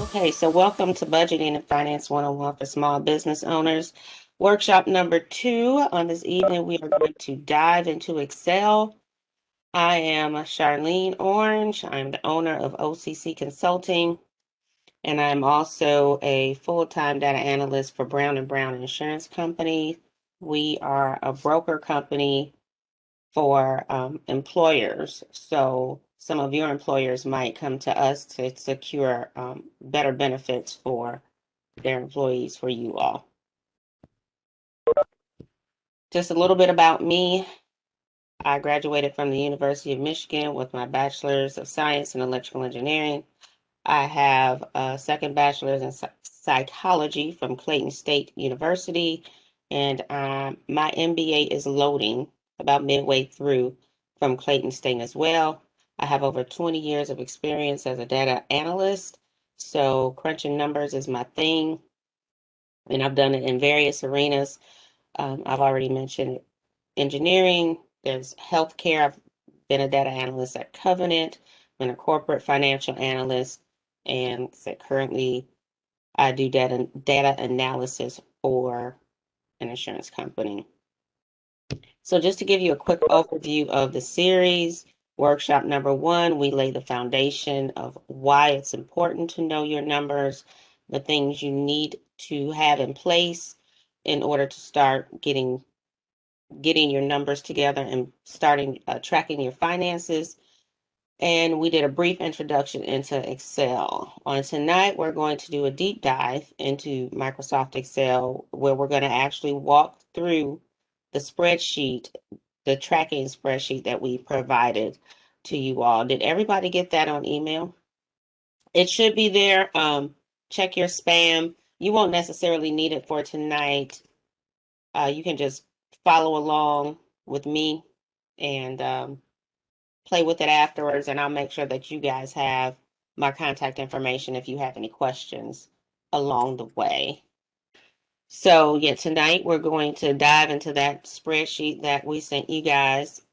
Okay, so welcome to Budgeting and Finance 101 for Small Business Owners. Workshop number 2. On this evening, we are going to dive into Excel. I am Charlene Orange. I'm the owner of OCC Consulting, and I'm also a full-time data analyst for Brown & Brown Insurance Company. We are a broker company for employers. So some of your employers might come to us to secure better benefits for their employees for you all. Just a little bit about me. I graduated from the University of Michigan with my bachelor's of science in electrical engineering. I have a second bachelor's in psychology from Clayton State University, and my MBA is loading about midway through from Clayton State as well. I have over 20 years of experience as a data analyst, so crunching numbers is my thing, and I've done it in various arenas. I've already mentioned engineering, there's healthcare. I've been a data analyst at Covenant, been a corporate financial analyst, and so currently I do data analysis for an insurance company. So just to give you a quick overview of the series, workshop number 1, we lay the foundation of why it's important to know your numbers, the things you need to have in place in order to start getting your numbers together and starting tracking your finances. And we did a brief introduction into Excel. On tonight, we're going to do a deep dive into Microsoft Excel, where we're going to actually walk through the spreadsheet, the tracking spreadsheet that we provided to you all. Did everybody get that on email? It should be there. Check your spam. You won't necessarily need it for tonight. You can just follow along with me and play with it afterwards, and I'll make sure that you guys have my contact information if you have any questions along the way. So yeah, tonight we're going to dive into that spreadsheet that we sent you guys,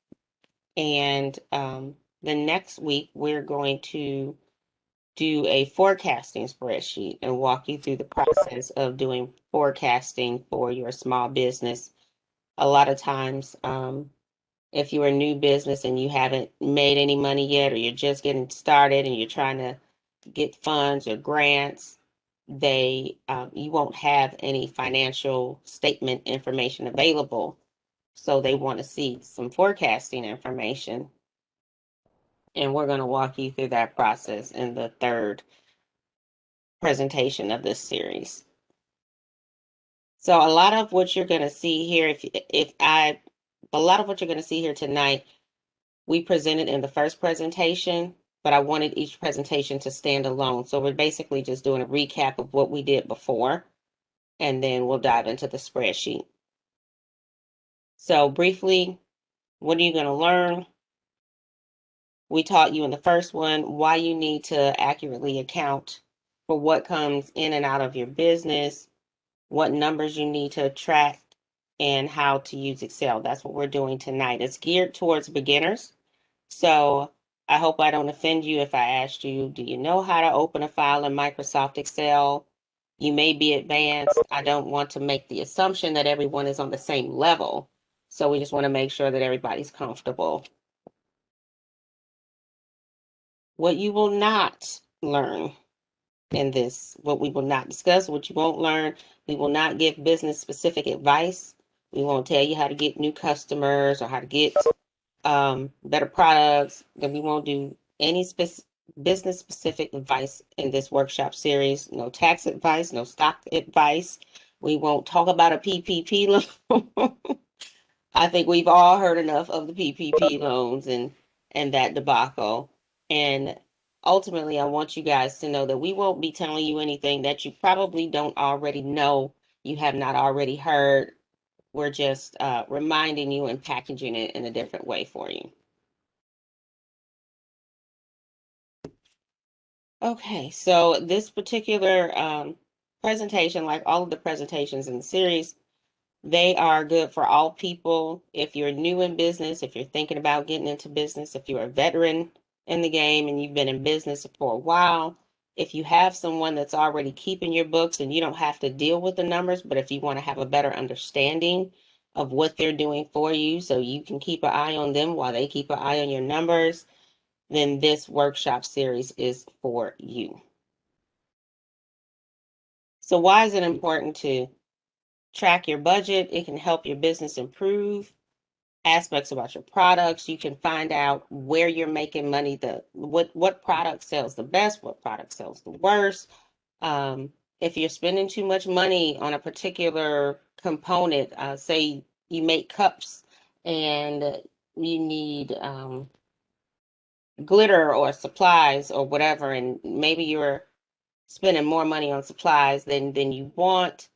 and the next week we're going to do a forecasting spreadsheet and walk you through the process of doing forecasting for your small business. A lot of times, if you're a new business and you haven't made any money yet, or you're just getting started and you're trying to get funds or grants, you won't have any financial statement information available. So they want to see some forecasting information. And we're going to walk you through that process in the third presentation of this series. So a lot of what you're going to see here, a lot of what you're going to see here tonight, we presented in the first presentation, but I wanted each presentation to stand alone. So we're basically just doing a recap of what we did before, and then we'll dive into the spreadsheet. So briefly, what are you going to learn? We taught you in the first one why you need to accurately account for what comes in and out of your business, what numbers you need to track, and how to use Excel. That's what we're doing tonight. It's geared towards beginners. So I hope I don't offend you if I asked you, do you know how to open a file in Microsoft Excel? You may be advanced. I don't want to make the assumption that everyone is on the same level. So we just want to make sure that everybody's comfortable. What you will not learn in this, what we will not discuss, what you won't learn, we will not give business specific advice. We won't tell you how to get new customers or how to get better products. Then we won't do any business specific advice in this workshop series. No tax advice, no stock advice. We won't talk about a PPP loan. I think we've all heard enough of the PPP loans and that debacle. And ultimately, I want you guys to know that we won't be telling you anything that you probably don't already know, you have not already heard. We're just reminding you and packaging it in a different way for you. Okay, so this particular presentation, like all of the presentations in the series, they are good for all people. If you're new in business, if you're thinking about getting into business, if you're a veteran in the game and you've been in business for a while, If you have someone that's already keeping your books and you don't have to deal with the numbers, but if you want to have a better understanding of what they're doing for you so you can keep an eye on them while they keep an eye on your numbers, then this workshop series is for you. So why is it important to track your budget? It can help your business improve aspects about your products. You can find out where you're making money, what product sells the best, what product sells the worst. If you're spending too much money on a particular component, say you make cups and you need glitter or supplies or whatever, and maybe you're spending more money on supplies than you want.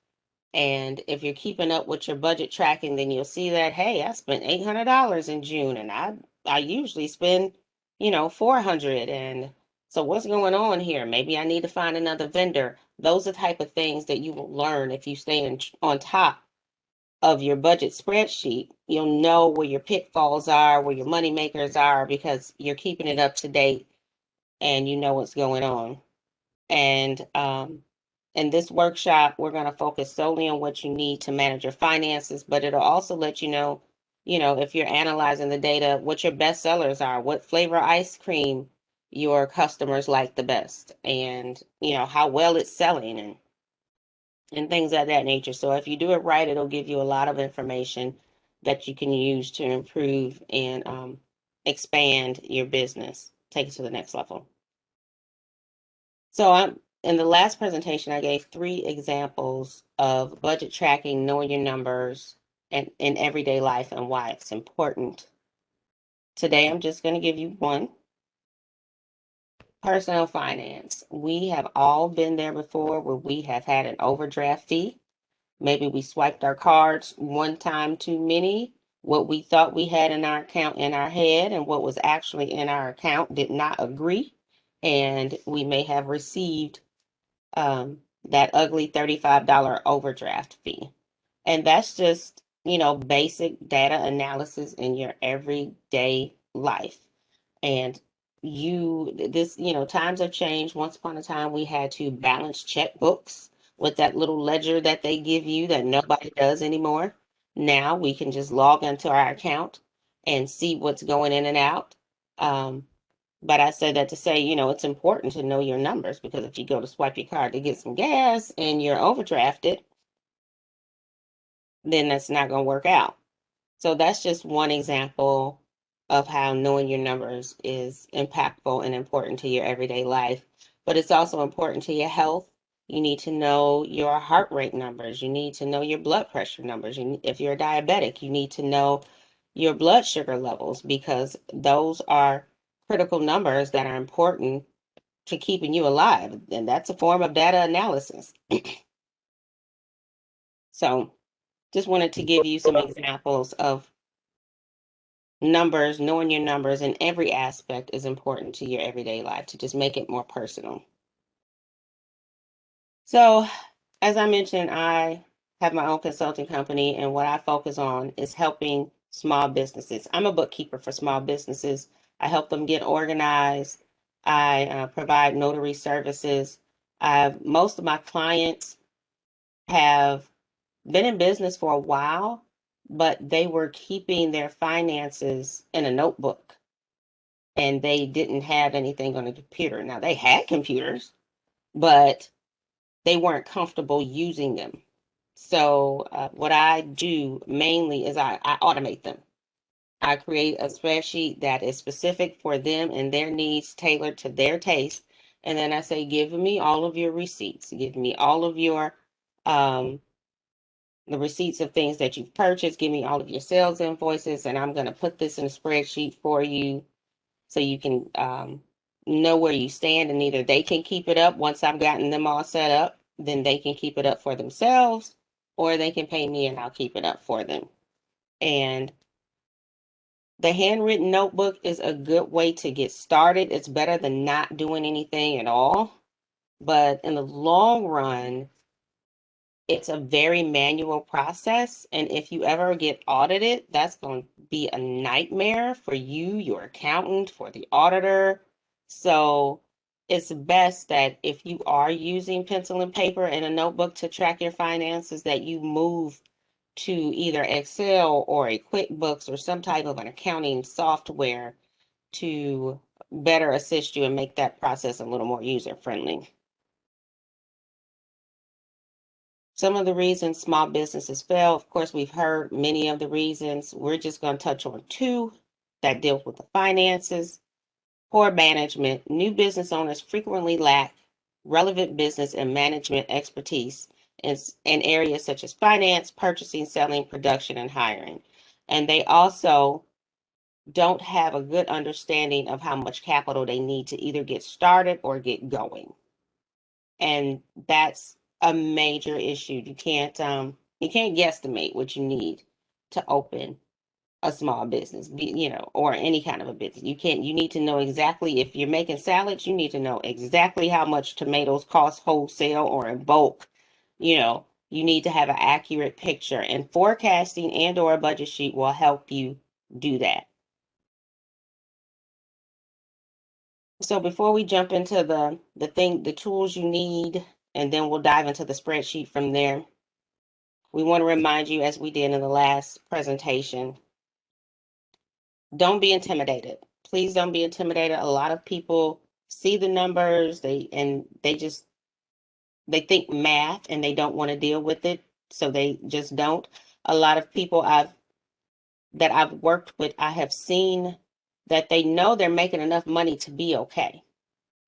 And if you're keeping up with your budget tracking, then you'll see that, hey, I spent $800 in June and I usually spend, 400. And so what's going on here? Maybe I need to find another vendor. Those are the type of things that you will learn if you stay on top of your budget spreadsheet. You'll know where your pitfalls are, where your money makers are, because you're keeping it up to date and you know what's going on. And in this workshop, we're going to focus solely on what you need to manage your finances, but it'll also let if you're analyzing the data, what your best sellers are, what flavor ice cream your customers like the best, and how well it's selling and things of that nature. So if you do it right, it'll give you a lot of information that you can use to improve and expand your business, take it to the next level. So in the last presentation, I gave 3 examples of budget tracking, knowing your numbers, and in everyday life and why it's important. Today, I'm just going to give you one. Personal finance. We have all been there before where we have had an overdraft fee. Maybe we swiped our cards one time too many. What we thought we had in our account in our head and what was actually in our account did not agree. And we may have received that ugly $35 overdraft fee. And that's just, basic data analysis in your everyday life. And times have changed. Once upon a time, we had to balance checkbooks with that little ledger that they give you that nobody does anymore. Now we can just log into our account and see what's going in and out. But I said that to say, it's important to know your numbers, because if you go to swipe your card to get some gas and you're overdrafted, then that's not going to work out. So that's just one example of how knowing your numbers is impactful and important to your everyday life. But it's also important to your health. You need to know your heart rate numbers. You need to know your blood pressure numbers. If you're a diabetic, you need to know your blood sugar levels, because those are critical numbers that are important to keeping you alive. And that's a form of data analysis. So just wanted to give you some examples of numbers. Knowing your numbers in every aspect is important to your everyday life to just make it more personal. So, as I mentioned, I have my own consulting company, and what I focus on is helping small businesses. I'm a bookkeeper for small businesses. I help them get organized. I provide notary services. Most of my clients have been in business for a while, but they were keeping their finances in a notebook and they didn't have anything on the computer. Now, they had computers, but they weren't comfortable using them. So, what I do mainly is I automate them. I create a spreadsheet that is specific for them and their needs, tailored to their taste. And then I say, give me all of your receipts, give me all of your um, the receipts of things that you've purchased, give me all of your sales invoices, and I'm going to put this in a spreadsheet for you so you can know where you stand, and either they can keep it up once I've gotten them all set up, then they can keep it up for themselves, or they can pay me and I'll keep it up for them. And the handwritten notebook is a good way to get started. It's better than not doing anything at all. But in the long run, it's a very manual process. And if you ever get audited, that's going to be a nightmare for you, your accountant, for the auditor. So it's best that if you are using pencil and paper and a notebook to track your finances, that you move to either Excel or a QuickBooks or some type of an accounting software to better assist you and make that process a little more user friendly. Some of the reasons small businesses fail, of course, we've heard many of the reasons. We're just going to touch on two that deal with the finances. Poor management. New business owners frequently lack relevant business and management expertise in areas such as finance, purchasing, selling, production, and hiring. And they also don't have a good understanding of how much capital they need to either get started or get going. And that's a major issue. You can't guesstimate what you need to open a small business, or any kind of a business. You need to know exactly, if you're making salads, you need to know exactly how much tomatoes cost wholesale or in bulk. You need to have an accurate picture, and forecasting and or a budget sheet will help you do that. So before we jump into the tools you need, and then we'll dive into the spreadsheet from there, we want to remind you, as we did in the last presentation, don't be intimidated. Please don't be intimidated. A lot of people see the numbers, they think math and they don't want to deal with it, so they just don't. A lot of people that I've worked with, I have seen that they know they're making enough money to be okay.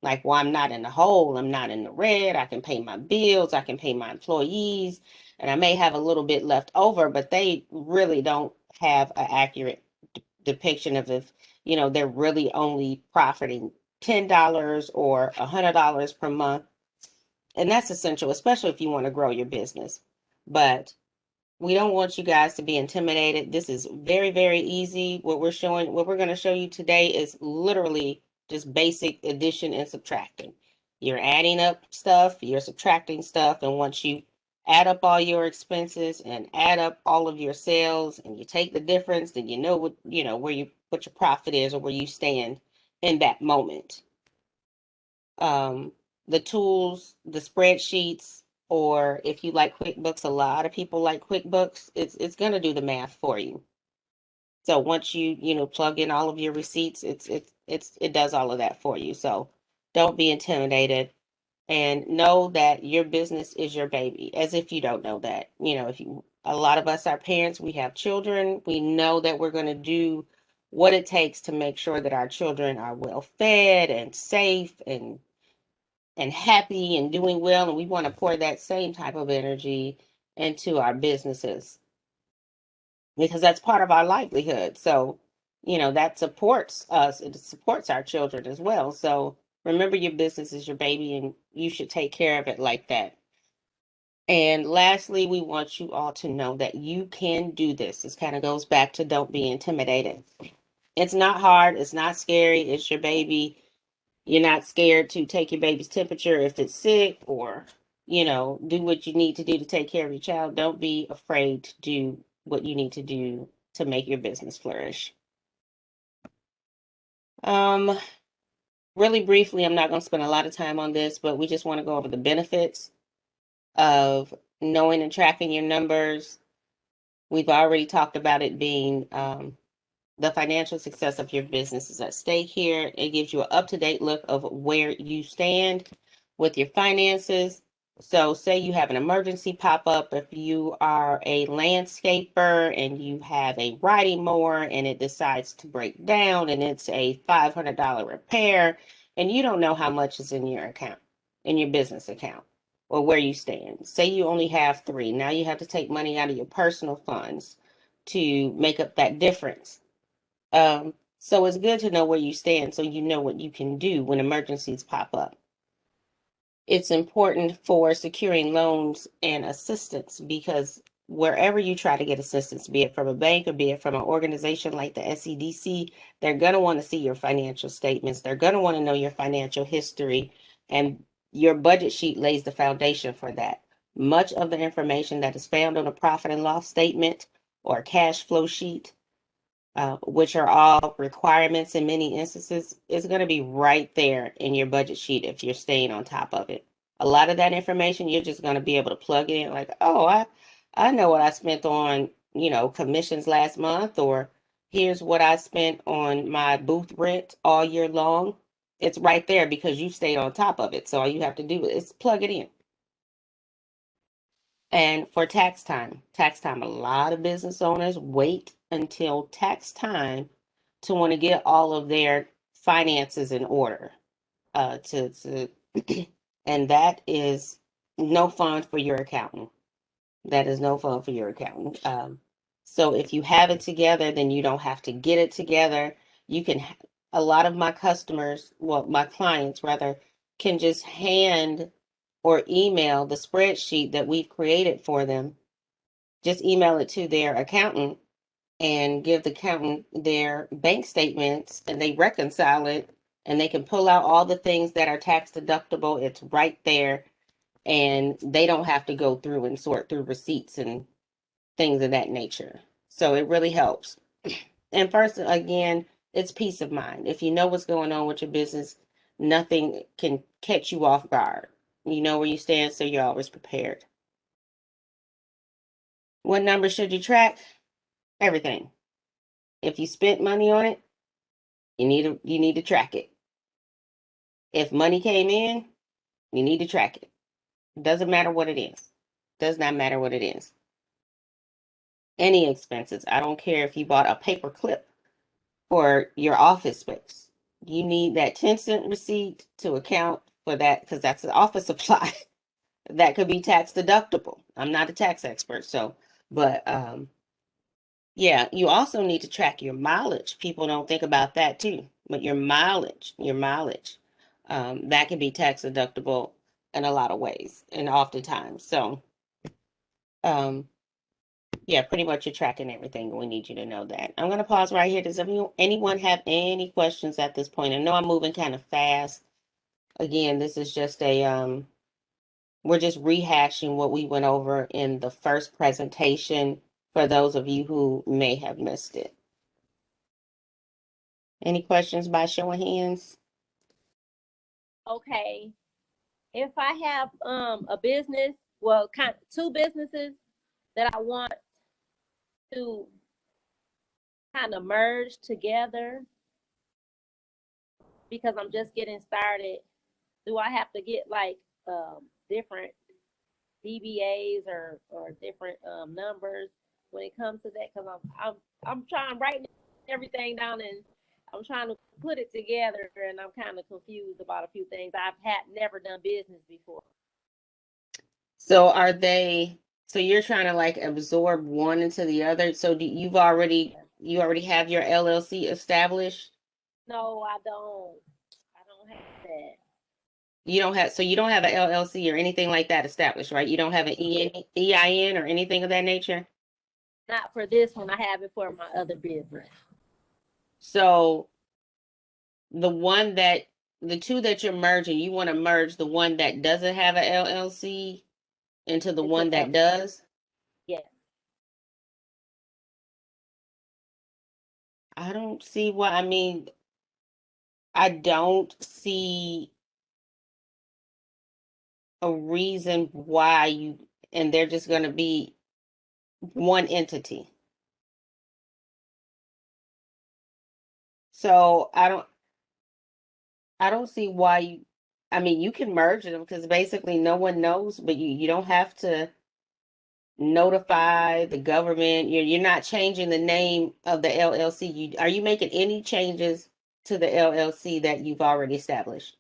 Like, well, I'm not in the hole, I'm not in the red, I can pay my bills, I can pay my employees, and I may have a little bit left over, but they really don't have an accurate depiction of if, they're really only profiting $10 or $100 per month. And that's essential, especially if you want to grow your business. But we don't want you guys to be intimidated. This is very, very easy. What we're going to show you today is literally just basic addition and subtracting. You're adding up stuff, you're subtracting stuff, and once you add up all your expenses and add up all of your sales and you take the difference, then what your profit is or where you stand in that moment. The tools, the spreadsheets, or if you like QuickBooks, a lot of people like QuickBooks, it's going to do the math for you. So once you plug in all of your receipts, it does all of that for you. So don't be intimidated, and know that your business is your baby, as if you don't know that. A lot of us are parents, we have children, we know that we're going to do what it takes to make sure that our children are well fed and safe and happy and doing well, and we want to pour that same type of energy into our businesses because that's part of our livelihood. So, that supports us, it supports our children as well. So remember, your business is your baby and you should take care of it like that. And lastly, we want you all to know that you can do this. This kind of goes back to don't be intimidated. It's not hard, it's not scary, it's your baby. You're not scared to take your baby's temperature if it's sick, or, do what you need to do to take care of your child. Don't be afraid to do what you need to do to make your business flourish. Um, Really briefly, I'm not going to spend a lot of time on this, but we just want to go over the benefits of knowing and tracking your numbers. We've already talked about it being the financial success of your business is at stake here. It gives you an up-to-date look of where you stand with your finances. So say you have an emergency pop up, if you are a landscaper and you have a riding mower and it decides to break down and it's a $500 repair, and you don't know how much is in your account, in your business account, or where you stand. Say you only have three. Now you have to take money out of your personal funds to make up that difference. So it's good to know where you stand so you know what you can do when emergencies pop up. It's important for securing loans and assistance, because wherever you try to get assistance, be it from a bank or be it from an organization like the SEDC, they're going to want to see your financial statements. They're going to want to know your financial history, and your budget sheet lays the foundation for that. Much of the information that is found on a profit and loss statement or cash flow sheet which are all requirements in many instances, is going to be right there in your budget sheet if you're staying on top of it. A lot of that information, you're just going to be able to plug it in like, oh, I know what I spent on, commissions last month, or here's what I spent on my booth rent all year long. It's right there because you stayed on top of it. So all you have to do is plug it in. And for tax time, a lot of business owners wait until tax time to want to get all of their finances in order. To and that is no fun for your accountant. That is no fun for your accountant. So if you have it together, then you don't have to get it together. You can, a lot of my customers, well, my clients rather, can just hand or email the spreadsheet that we've created for them. Just email it to their accountant and give the accountant their bank statements, and they reconcile it, and they can pull out all the things that are tax deductible. It's right there, and they don't have to go through and sort through receipts and things of that nature. So it really helps. And first, again, it's peace of mind. If you know what's going on with your business, nothing can catch you off guard. You know where you stand, so you're always prepared. What numbers should you track? Everything. If you spent money on it, you need to track it. If money came in, you need to track it. Doesn't matter what it is. Does not matter what it is. Any expenses. I don't care if you bought a paper clip for your office space. You need that 10-cent receipt to account for that because that's an office supply. That could be tax deductible. I'm not a tax expert, but yeah, you also need to track your mileage. People don't think about that too, but your mileage, that can be tax deductible in a lot of ways and oftentimes. So, um, yeah, pretty much you're tracking everything. We need you to know that. I'm going to pause right here. Does anyone have any questions at this point? I know I'm moving kind of fast. Again, this is just we're just rehashing what we went over in the first presentation for those of you who may have missed it. Any questions by show of hands? Okay. If I have a business, well, kind of two businesses that I want to kind of merge together because I'm just getting started, do I have to get like different DBAs or different numbers when it comes to that? Because I'm trying writing everything down and I'm trying to put it together and I'm kind of confused about a few things. I've had never done business before. So so you're trying to like absorb one into the other. So you already have your LLC established? No, I don't. I don't have that. You don't have an LLC or anything like that established, right? You don't have an EIN or anything of that nature? Not for this one. I have it for my other business. So the two that you're merging, you want to merge the one that doesn't have an LLC into the It's a one that does? yes. I don't see why. I mean, I don't see a reason why and they're just going to be one entity. So I don't see why I mean, you can merge them because basically no one knows, but you don't have to notify the government. You're not changing the name of the LLC. Are you making any changes to the LLC that you've already established?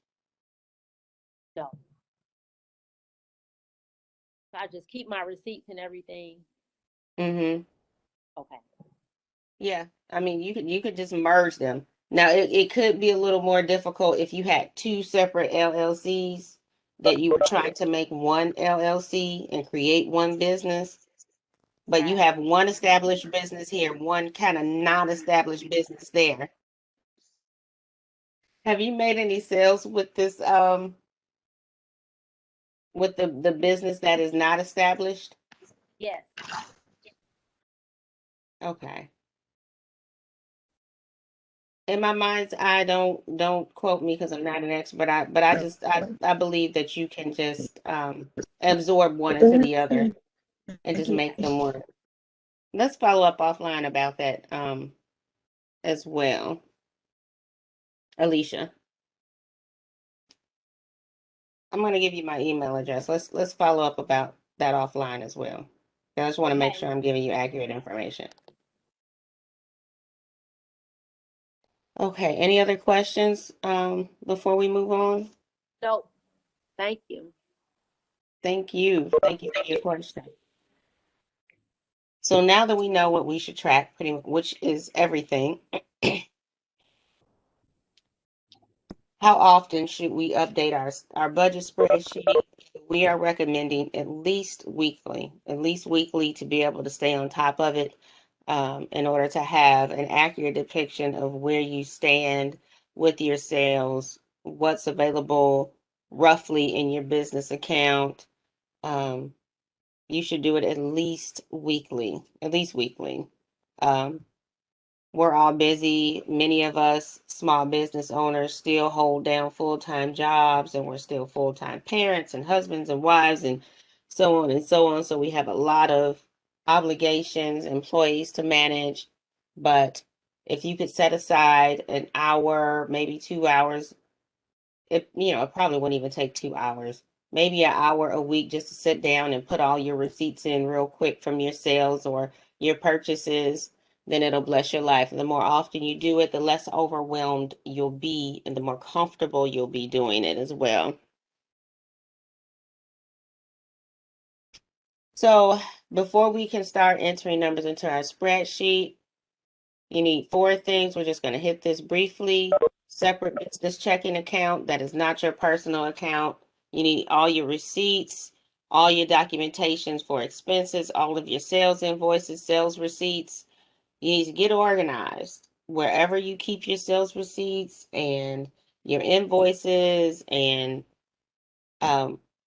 No. So I just keep my receipts and everything. Mm-hmm. Okay. Yeah. I mean, you could just merge them. Now it could be a little more difficult if you had two separate LLCs that you were trying to make one LLC and create one business, but you Right. have one established business here, one kind of non-established business there. Have you made any sales with this with the business that is not established? Yes. Okay. in my mind's eye, don't quote me because I'm not an expert. I believe that you can just absorb one into the other and just make them work. Let's follow up offline about that as well. Alicia, I'm going to give you my email address. Let's follow up about that offline as well. I just want to make Okay. sure I'm giving you accurate information. Okay, any other questions before we move on? So, thank you. Thank you. Thank you for your question. So now that we know what we should track, pretty much, which is everything, how often should we update our budget spreadsheet? We are recommending at least weekly to be able to stay on top of it in order to have an accurate depiction of where you stand with your sales, what's available roughly in your business account. You should do it at least weekly, Um, we're all busy. Many of us small business owners still hold down full-time jobs, and we're still full-time parents and husbands and wives and so on and so on. So we have a lot of obligations, employees to manage. But if you could set aside an hour, maybe 2 hours, it probably wouldn't even take 2 hours, maybe an hour a week just to sit down and put all your receipts in real quick from your sales or your purchases, then it'll bless your life. The more often you do it, the less overwhelmed you'll be and the more comfortable you'll be doing it as well. So before we can start entering numbers into our spreadsheet, you need four things. We're just going to hit this briefly. Separate business checking account that is not your personal account. You need all your receipts, all your documentations for expenses, all of your sales invoices, sales receipts. You need to get organized wherever you keep your sales receipts and your invoices and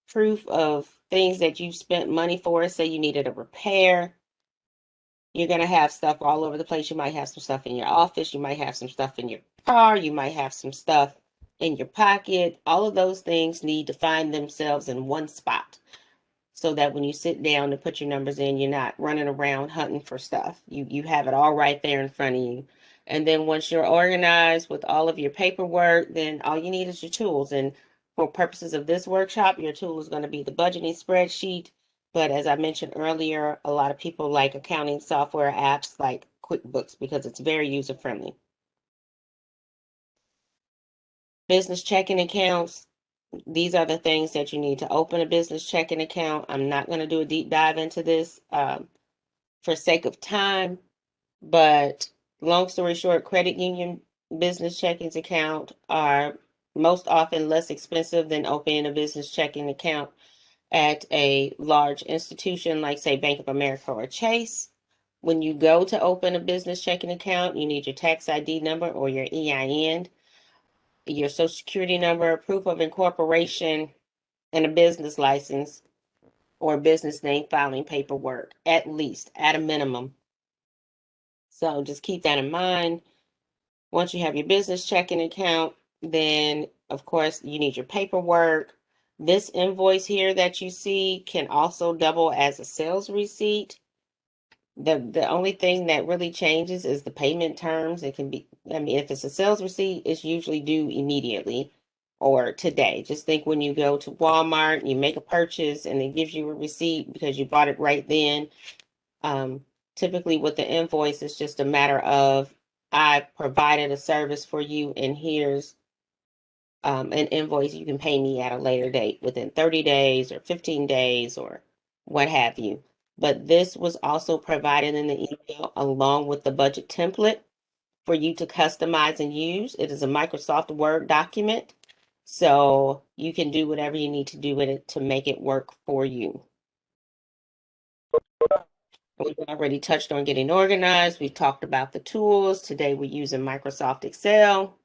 proof of things that you've spent money for. Say you needed a repair, you're going to have stuff all over the place. You might have some stuff in your office. You might have some stuff in your car. You might have some stuff in your pocket. All of those things need to find themselves in one spot so that when you sit down to put your numbers in, you're not running around hunting for stuff. You have it all right there in front of you. And then once you're organized with all of your paperwork, then all you need is your tools. And for purposes of this workshop, your tool is going to be the budgeting spreadsheet. But as I mentioned earlier, a lot of people like accounting software apps like QuickBooks because it's very user friendly. Business checking accounts, these are the things that you need to open a business checking account. I'm not going to do a deep dive into this for sake of time, but long story short, credit union business checkings account are most often less expensive than opening a business checking account at a large institution like, say, Bank of America or Chase. When you go to open a business checking account, you need your tax ID number or your EIN, your social security number, proof of incorporation, and a business license or business name filing paperwork, at least, at a minimum. So just keep that in mind. Once you have your business checking account, then of course you need your paperwork. This invoice here that you see can also double as a sales receipt. The only thing that really changes is the payment terms. It can be, I mean, if it's a sales receipt, it's usually due immediately or today. Just think when you go to Walmart, you make a purchase and it gives you a receipt because you bought it right then. Um, Typically with the invoice, it's just a matter of I provided a service for you and here's an invoice you can pay me at a later date within 30 days or 15 days or what have you. But this was also provided in the email along with the budget template for you to customize and use. It is a Microsoft Word document, so you can do whatever you need to do with it to make it work for you. We've already touched on getting organized. We've talked about the tools. Today we're using Microsoft Excel.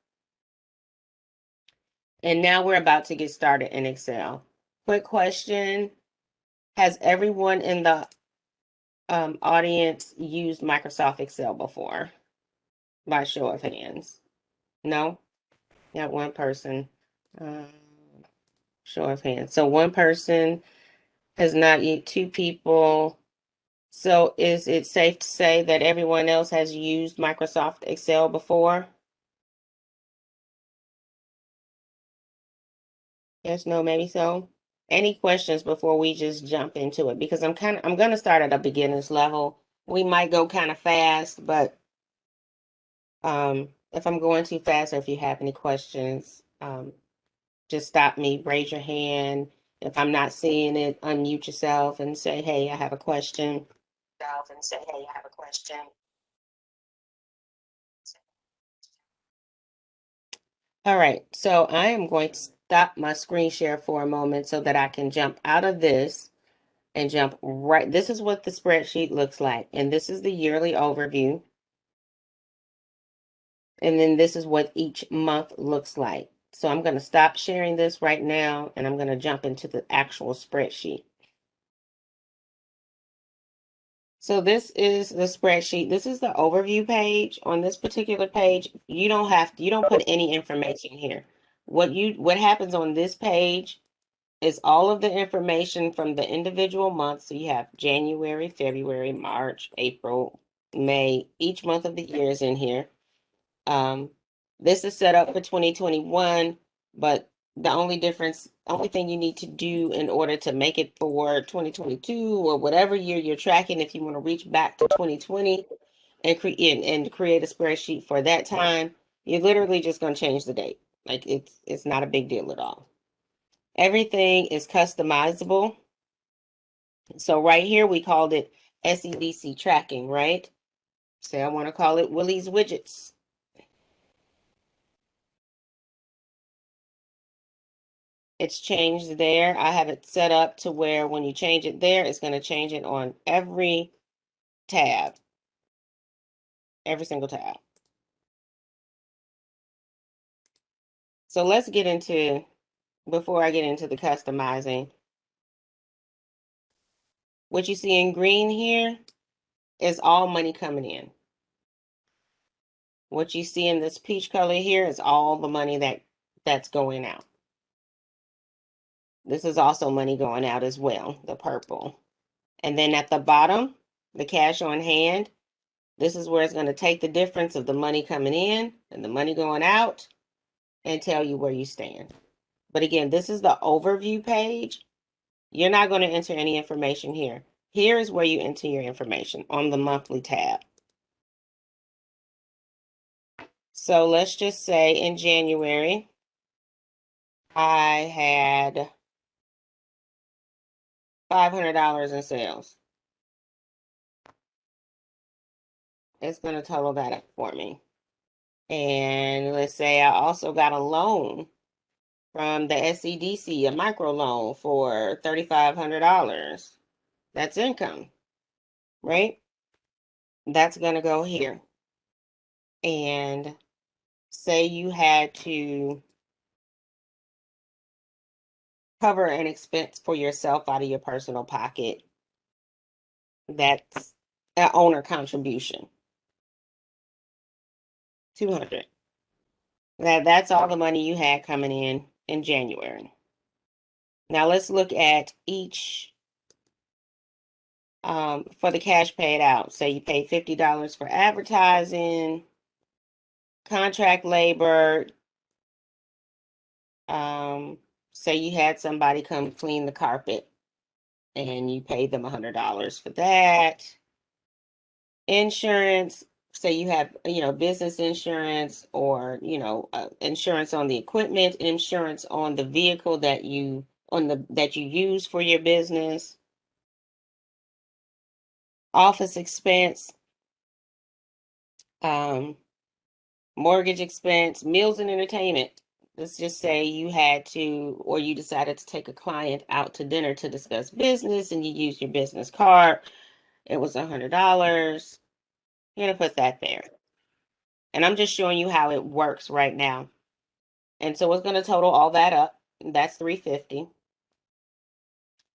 And now we're about to get started in Excel. Quick question. Has everyone in the audience used Microsoft Excel before? By show of hands. No, got one person. Show of hands. So one person has not used, two people. So is it safe to say that everyone else has used Microsoft Excel before? Yes, no, maybe so. Any questions before we just jump into it? Because I'm gonna start at a beginner's level. We might go kind of fast, but if I'm going too fast or if you have any questions, just stop me, raise your hand. If I'm not seeing it, unmute yourself and say, hey, I have a question. All right, so I am going to stop my screen share for a moment so that I can jump out of this and jump right. This is what the spreadsheet looks like, and this is the yearly overview. And then this is what each month looks like. So I'm going to stop sharing this right now, and I'm going to jump into the actual spreadsheet. So this is the spreadsheet. This is the overview page. On this particular page, you don't put any information here. What happens on this page is all of the information from the individual months. So you have January, February, March, April, May. Each month of the year is in here. This is set up for 2021, but the only thing you need to do in order to make it for 2022 or whatever year you're tracking, if you want to reach back to 2020 and create a spreadsheet for that time, you're literally just going to change the date. Like it's not a big deal at all. Everything is customizable. So right here we called it SEDC tracking, right? Say I want to call it Willie's widgets. It's changed there. I have it set up to where when you change it there, it's going to change it on every tab, every single tab. So let's get into, before I get into the customizing, what you see in green here is all money coming in. What you see in this peach color here is all the money that's going out. This is also money going out as well, the purple. And then at the bottom, the cash on hand, this is where it's going to take the difference of the money coming in and the money going out and tell you where you stand. But again, this is the overview page. You're not going to enter any information here. Here is where you enter your information on the monthly tab. So let's just say in January, I had $500 in sales. It's going to total that up for me. And let's say I also got a loan from the SEDC, a micro loan for $3,500. That's income, right? That's going to go here. And say you had to cover an expense for yourself out of your personal pocket. That's an owner contribution. 200. That's all the money you had coming in January. Now let's look at each for the cash paid out. Say you paid $50 for advertising, contract labor. Say you had somebody come clean the carpet and you paid them $100 for that. Insurance, say you have, business insurance or, insurance on the equipment, insurance on the vehicle that you use for your business, office expense, um, mortgage expense, meals and entertainment. Let's just say you had to, or you decided to take a client out to dinner to discuss business and you used your business card. It was $100. You're going to put that there. And I'm just showing you how it works right now. And so it's going to total all that up. That's 350.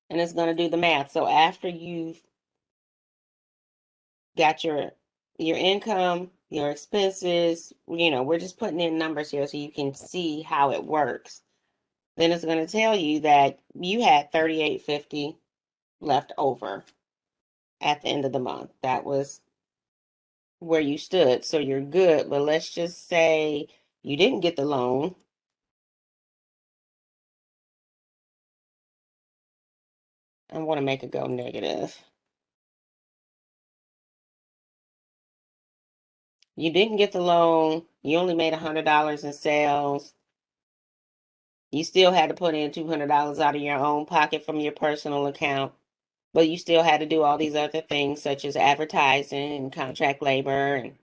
And it's going to do the math. So after you've got your income, your expenses, we're just putting in numbers here so you can see how it works. Then it's going to tell you that you had $38.50 left over at the end of the month. That was where you stood. So you're good. But let's just say you didn't get the loan. I want to make it go negative. You didn't get the loan. You only made $100 in sales. You still had to put in $200 out of your own pocket from your personal account, but you still had to do all these other things such as advertising and contract labor and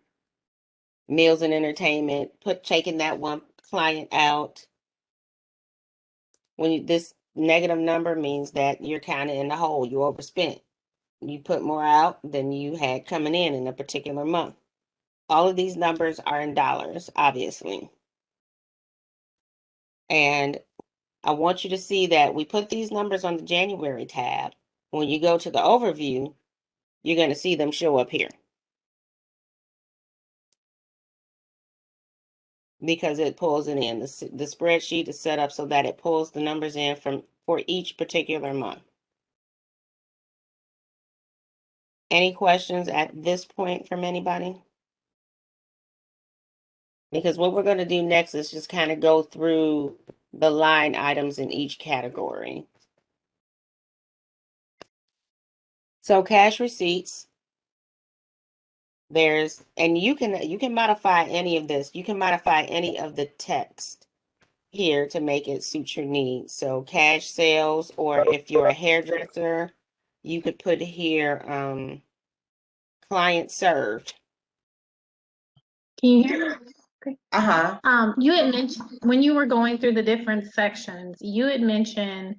meals and entertainment, taking that one client out. This negative number means that you're kind of in the hole. You overspent. You put more out than you had coming in a particular month. All of these numbers are in dollars, obviously. And I want you to see that we put these numbers on the January tab. When you go to the overview, you're going to see them show up here because it pulls it in. The spreadsheet is set up so that it pulls the numbers in for each particular month. Any questions at this point from anybody? Because what we're going to do next is just kind of go through the line items in each category. So cash receipts, and you can modify any of this. You can modify any of the text here to make it suit your needs. So cash sales, or if you're a hairdresser, you could put here client served. Can you hear me? Okay. Uh-huh. You had mentioned when you were going through the different sections, you had mentioned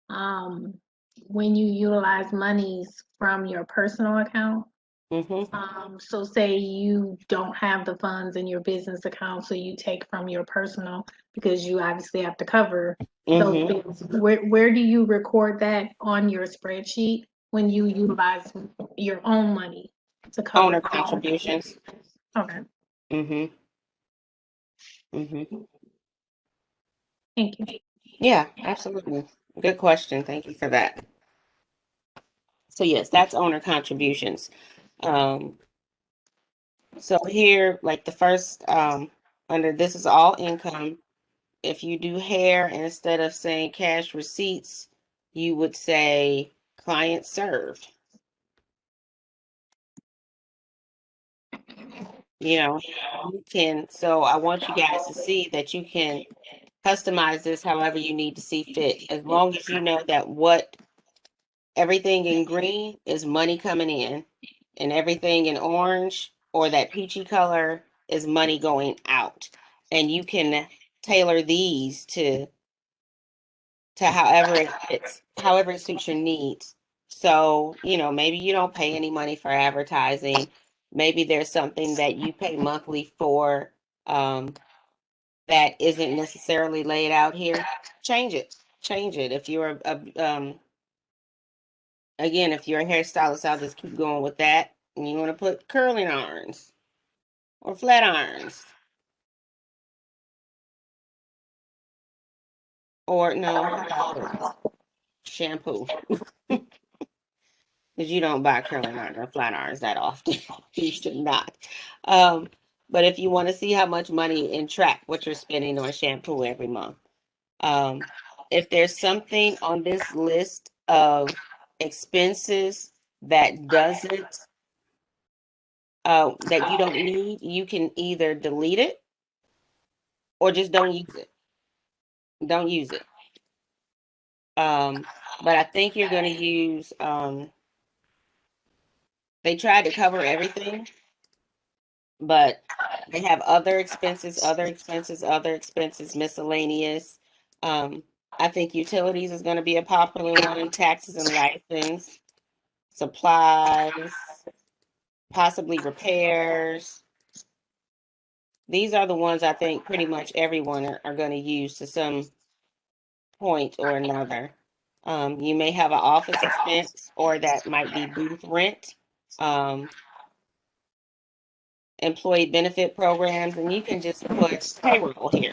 when you utilize monies from your personal account. So say you don't have the funds in your business account, so you take from your personal because you obviously have to cover those bills. Where do you record that on your spreadsheet when you utilize your own money to cover Owner contributions. Okay. Mm-hmm. Thank you. Yeah, absolutely. Good question. Thank you for that. So yes, that's owner contributions. So here, like the first, under this is all income. If you do hair, instead of saying cash receipts, you would say client served. You can, so I want you guys to see that you can customize this however you need to see fit, as long as you know that everything in green is money coming in, and everything in orange or that peachy color is money going out. And you can tailor these to however it fits, however it suits your needs. So, maybe you don't pay any money for advertising. Maybe there's something that you pay monthly for that isn't necessarily laid out here. Change it. Change it. If you're again, if you're a hairstylist, I'll just keep going with that. And you want to put curling irons or flat irons. Or no, how about this? Shampoo. Because you don't buy curling irons or flat irons that often. You should not. But if you want to see how much money and track what you're spending on shampoo every month, if there's something on this list of expenses that doesn't that you don't need, you can either delete it or just don't use it. Don't use it. But I think you're going to use they tried to cover everything, but they have other expenses, other expenses, other expenses, miscellaneous. I think utilities is going to be a popular one, taxes and license, supplies, possibly repairs. These are the ones I think pretty much everyone are going to use to some point or another. You may have an office expense, or that might be booth rent. employee benefit programs, and you can just put payroll here.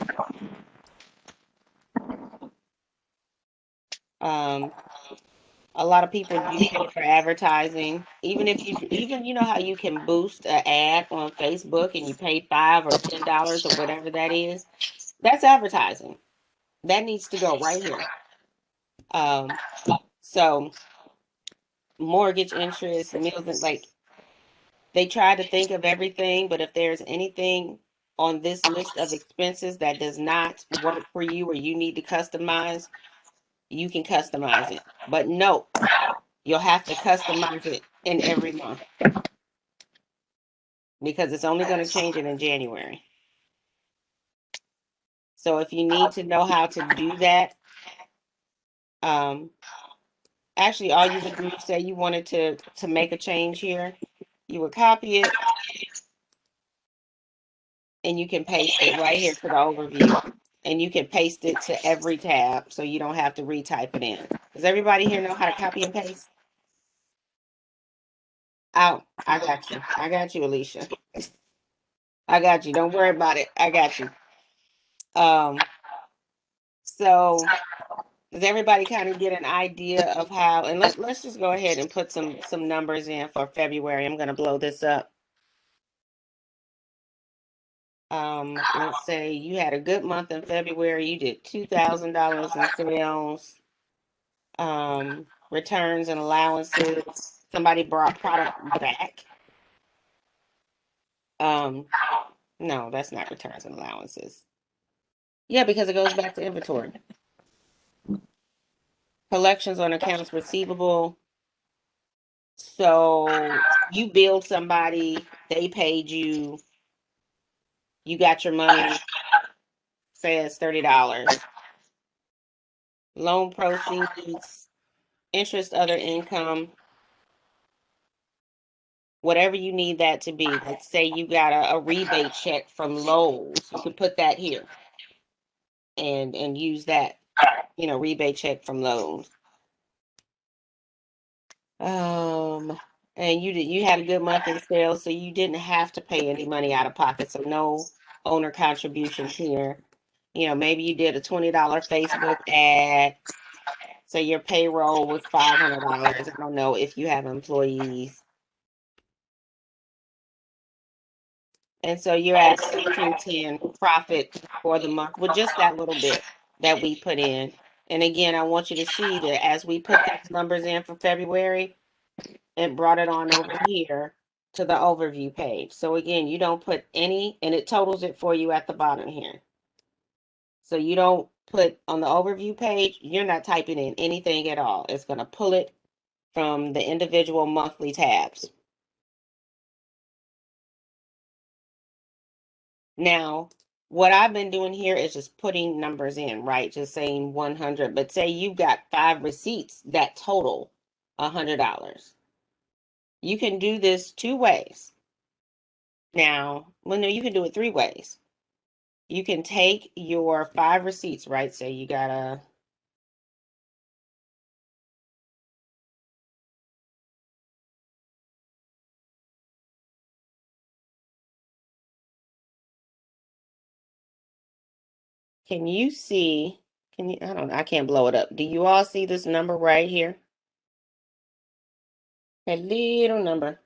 A lot of people do pay for advertising. Even you know how you can boost an ad on Facebook and you pay $5 or $10 or whatever that is. That's advertising. That needs to go right here. So mortgage interest, meals, and like they try to think of everything, but if there's anything on this list of expenses that does not work for you or you need to customize, you can customize it. But no, you'll have to customize it in every month because it's only going to change it in January. So if you need to know how to do that, actually all you would do, say you wanted to make a change here, you would copy it and you can paste it right here to the overview. And you can paste it to every tab so you don't have to retype it in. Does everybody here know how to copy and paste? Oh, I got you. I got you, Alicia. I got you. Don't worry about it. I got you. So does everybody kind of get an idea of how, and let's just go ahead and put some numbers in for February. I'm gonna blow this up. Let's say you had a good month in February, you did $2,000 in sales, returns and allowances. Somebody brought product back. No, that's not returns and allowances. Yeah, because it goes back to inventory. Collections on accounts receivable. So you billed somebody, they paid you, you got your money, say it's $30. Loan proceeds, interest, other income, whatever you need that to be. Let's say you got a rebate check from Lowe's. You could put that here and use that, rebate check from Lowe's. And you had a good month in sales, so you didn't have to pay any money out of pocket. So no owner contributions here. Maybe you did a $20 Facebook ad. So your payroll was $500. I don't know if you have employees. And so you're at 1610 profit for the month with just that little bit that we put in. And again, I want you to see that as we put these numbers in for February, it brought it on over here to the overview page. So again, you don't put any, and it totals it for you at the bottom here. So you don't put on the overview page, you're not typing in anything at all. It's going to pull it from the individual monthly tabs. Now, what I've been doing here is just putting numbers in, right? Just saying 100, but say you've got 5 receipts that total $100. You can do this 2 ways. Now, well, no, you can do it 3 ways. You can take your 5 receipts, right? Say you got a, can you see, I can't blow it up. Do you all see this number right here? A little number.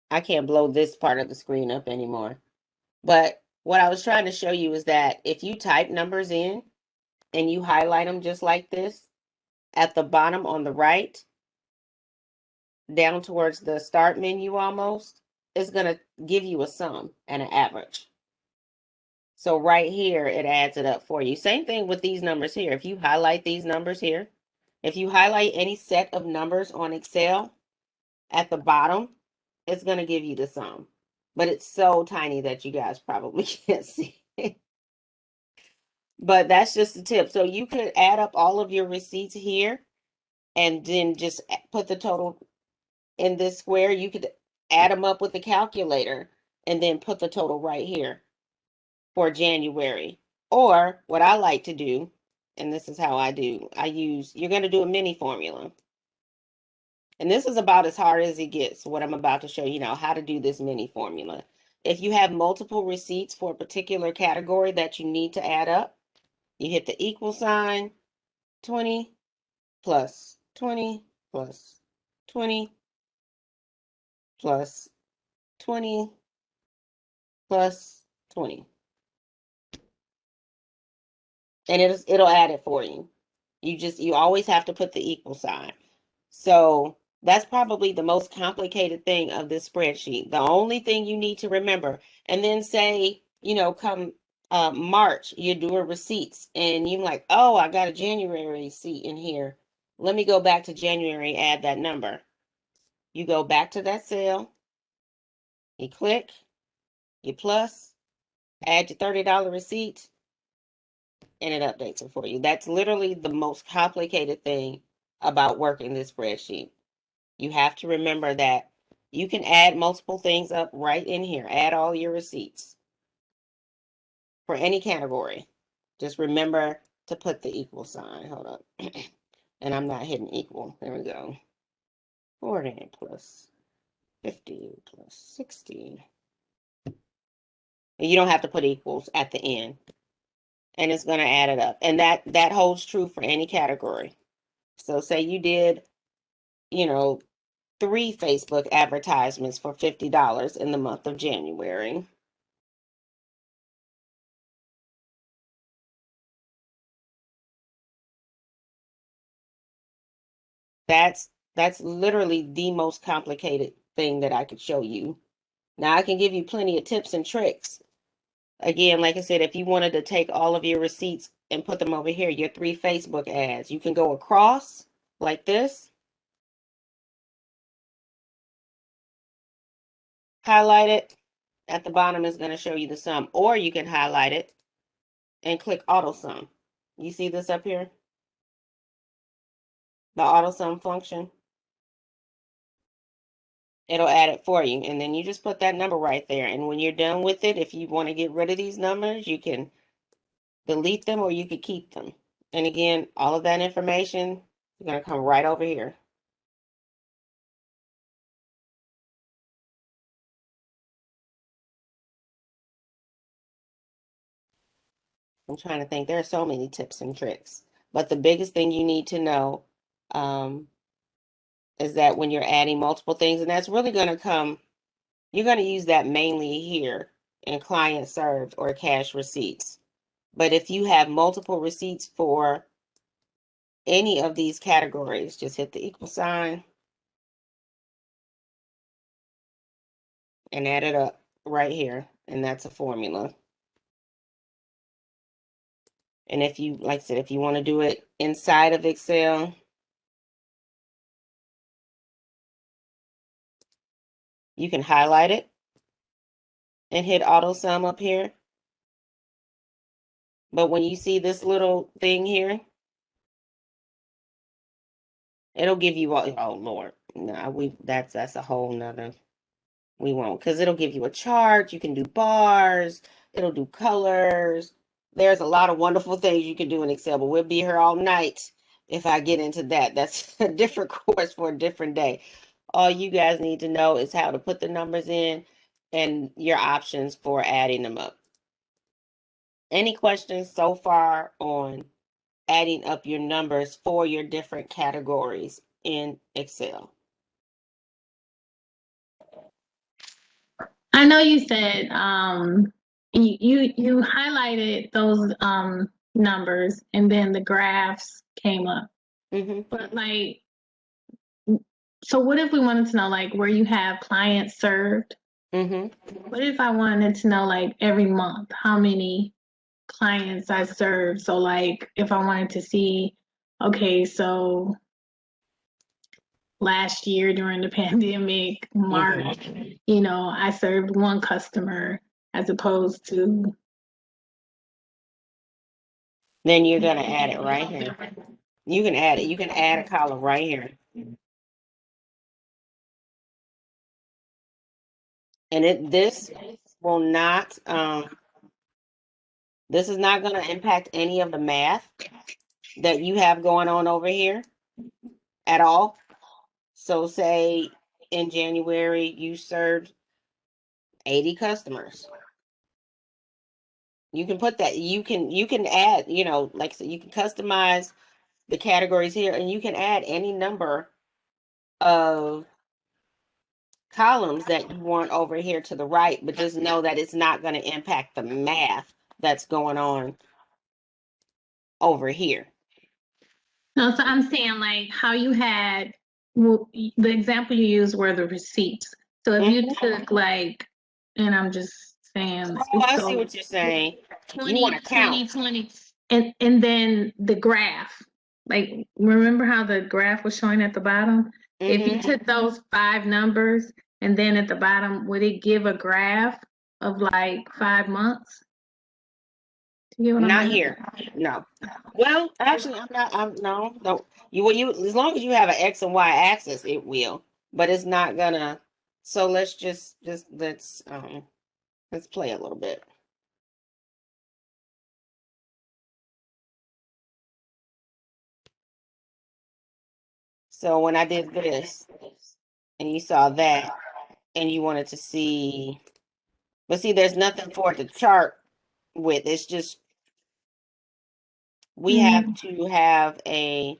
I can't blow this part of the screen up anymore. But what I was trying to show you is that if you type numbers in and you highlight them just like this, at the bottom on the right, down towards the start menu almost, it's going to give you a sum and an average. So right here, it adds it up for you. Same thing with these numbers here. If you highlight these numbers here, if you highlight any set of numbers on Excel, at the bottom, it's going to give you the sum. But it's so tiny that you guys probably can't see it. But that's just a tip. So you could add up all of your receipts here and then just put the total in this square. You could add them up with the calculator and then put the total right here for January. Or what I like to do, and this is how I do, you're going to do a mini formula. And this is about as hard as it gets, what I'm about to show you now, how to do this mini formula. If you have multiple receipts for a particular category that you need to add up, you hit the equal sign, 20 plus 20 plus 20 plus 20 plus 20. And it'll add it for you. You always have to put the equal sign. So that's probably the most complicated thing of this spreadsheet. The only thing you need to remember, and then say, come March, you're doing receipts and you're like, oh, I got a January receipt in here. Let me go back to January, add that number. You go back to that cell, you click, you plus, add your $30 receipt, and it updates it for you. That's literally the most complicated thing about working this spreadsheet. You have to remember that you can add multiple things up right in here. Add all your receipts for any category. Just remember to put the equal sign. Hold up. And I'm not hitting equal. There we go. 40 plus 50 plus 60. And you don't have to put equals at the end. And it's going to add it up. And that holds true for any category. So say you did, 3 Facebook advertisements for $50 in the month of January. That's literally the most complicated thing that I could show you. Now I can give you plenty of tips and tricks. Again, like I said, if you wanted to take all of your receipts and put them over here, your 3 Facebook ads, you can go across like this, highlight it. At the bottom is going to show you the sum, or you can highlight it and click auto sum. You see this up here? The auto sum function. It'll add it for you, and then you just put that number right there. And when you're done with it, if you want to get rid of these numbers, you can delete them or you could keep them. And again, all of that information is going to come right over here. I'm trying to think. There are so many tips and tricks. But the biggest thing you need to know is that when you're adding multiple things, and that's really going to come, you're going to use that mainly here in client served or cash receipts. But if you have multiple receipts for any of these categories, just hit the equal sign and add it up right here. And that's a formula. And if you, like I said, if you want to do it inside of Excel, you can highlight it and hit auto sum up here. But when you see this little thing here, it'll give you all, oh Lord, no, that's a whole nother, we won't, because it'll give you a chart, you can do bars, it'll do colors. There's a lot of wonderful things you can do in Excel, but we'll be here all night if I get into that. That's a different course for a different day. All you guys need to know is how to put the numbers in and your options for adding them up. Any questions so far on adding up your numbers for your different categories in Excel? I know you said you highlighted those numbers and then the graphs came up. Mm-hmm. But like, so what if we wanted to know like where you have clients served? Mm-hmm. What if I wanted to know like every month how many clients I serve? So like if I wanted to see, okay, so last year during the pandemic, March, I served 1 customer as opposed to. Then you're going to add it right here. You can add it. You can add a column right here. And this will not, this is not going to impact any of the math that you have going on over here at all. So say in January you served 80 customers. You can put that, you can add, like I said, you can customize the categories here, and you can add any number of columns that you want over here to the right, but just know that it's not going to impact the math that's going on over here. No, so I'm saying like how you had, well, the example you used were the receipts. So if you took like, and I'm just saying, Oh, I so see what you're saying. You 20, want to count. 20, 20, and then the graph, like remember how the graph was showing at the bottom? If you took those 5 numbers and then at the bottom, would it give a graph of like 5 months? Do you get what I'm Not saying? here. No. Well, actually, no. You as long as you have an X and Y axis, it will. But it's not gonna. So let's let's play a little bit. So when I did this, and you saw that, and you wanted to see, but see, there's nothing for it to chart with. It's just we have to have it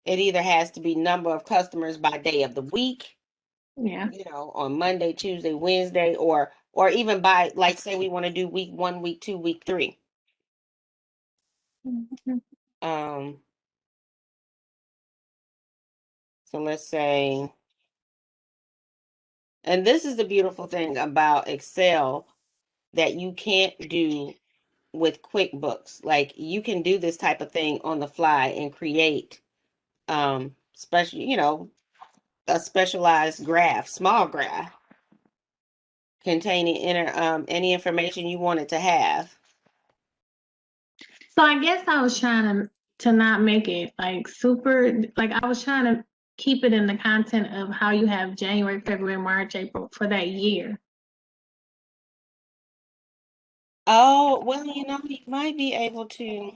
either has to be number of customers by day of the week, Yeah. on Monday, Tuesday, Wednesday, or even by, like, say we want to do week 1, week 2, week 3. So let's say, and this is the beautiful thing about Excel that you can't do with QuickBooks. Like, you can do this type of thing on the fly and create special, a specialized graph, small graph containing any information you want it to have. So I guess I was trying to not make it like super, like I was trying to keep it in the content of how you have January, February, March, April for that year. Oh, well, you might be able to.